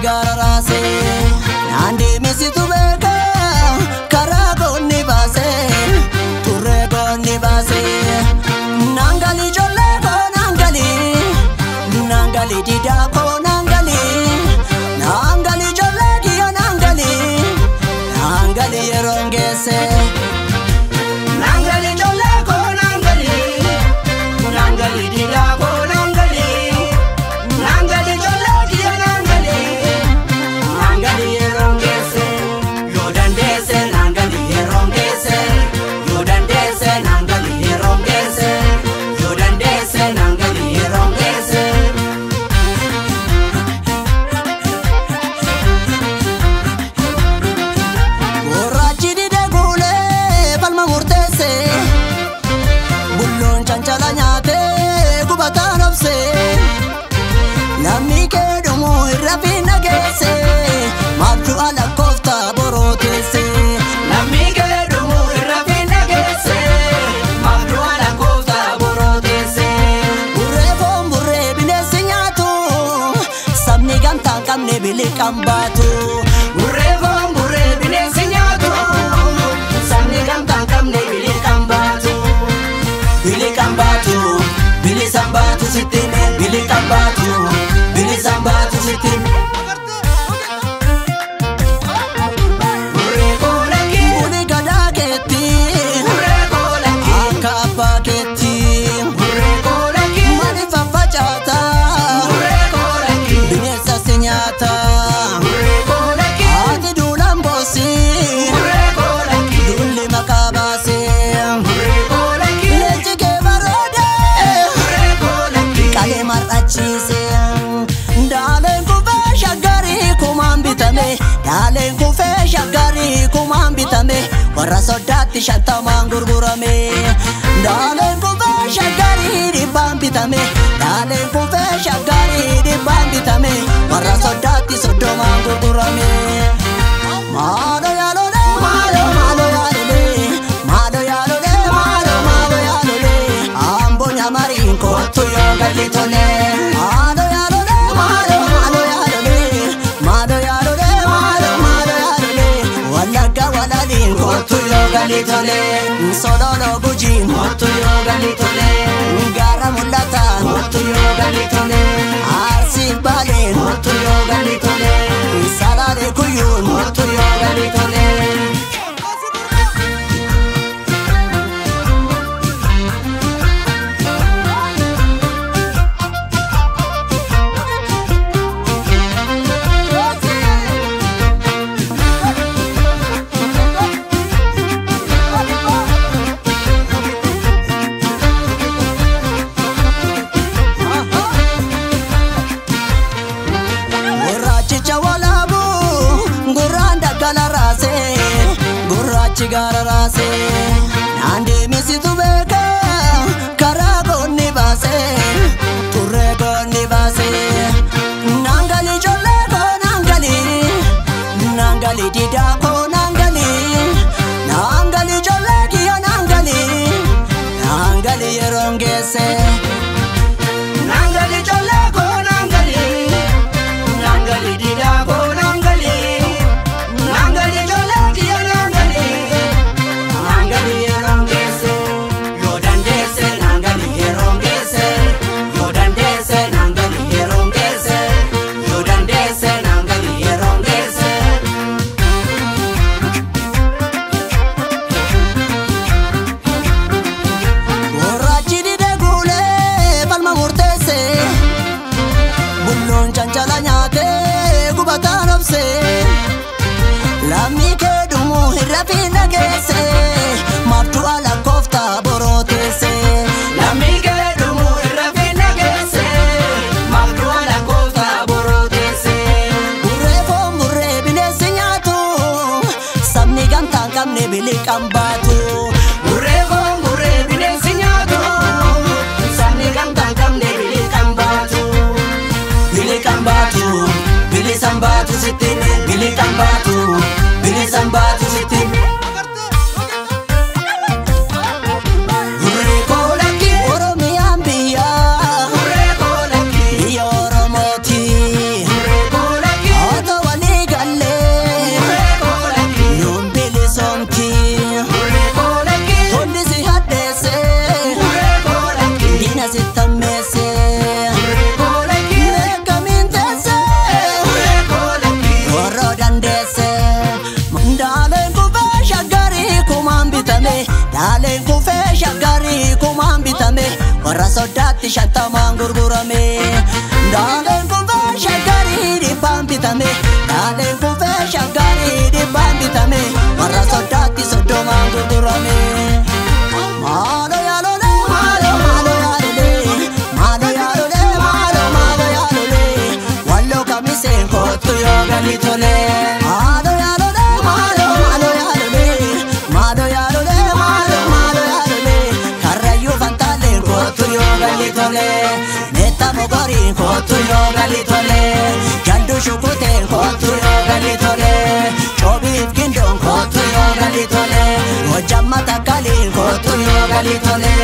gararase nandi misitu beka karago ni base turego ni base nangali jolle ko nangali dida ko nangali jolle ki nangali yerongese nangali jolle ko nangali dida ko nangali jolle ki nangali yerongese yodandese nangali yerongese yodandese nangali yerongese yodandese nangali yerongese orachi dide gule palma murtese bullon chanchala nyate kubatan obse namni ke dumu irrafina gese mabju ala kofta borotese namni ke dumu irrafina gese mabju ala kofta borotese burre binesi nyatu sabni ganta kamne bilikambatu burre binesi nyatu sabni ganta kamne bilikambatu bilisambatu sitine bilisambatu sitine uri gadaketi akapaketi manifafachata binesa senyata ati dulambosi duli makabase lechike barode kale marachise dalen kufesha gari kumambitame warra sodatti shantaman gurgurame dalen kufesha gari dibambitame warra sodatti soddoman gurgurame malo yalole ambo nyamarin kotu yogalitole malo yalole walaga walalin kotu yogalitole sololo bujin kotu yogalitole gara mulata kotu yogalitole arsi balen kotu yogalitole salale kuyun kotu yogalitole gararase nandi misitu beka karago ni base turego ni base nangali jolle ko nangali dida ko nangali jolle ki nangali yerongese nangali jolle ko nangali dida ko nangali jolle ki yerongese yodandese nangali yerongese yodandese nangali yerongese orachi dide gule shagari kumaan bitame warra sodaatti shantamaan gurgurame Daaleen kuufee shagari dhibbaan bitame Daaleen kuufee shagari dhibbaan bitame warra sodaatti soddomaan gurgurame Maalo yaalole maalo maalo yaalole maalo yaalole maalo maalo yaalole Wallo kamiseen kootu yoo galii tole Maalo yaalole maalo maalo yaalole maalo yaalole maalo maalo yaalole Karrayyuu fantaaleen kootu yoo galii tole Netta mogoriin kootu yoo galii tole Jaldu shukuteen kootu yoo galii tole Choobiif gindoon kootu yoo galii tole Hojjamma takkaliin kootu yoo galii tole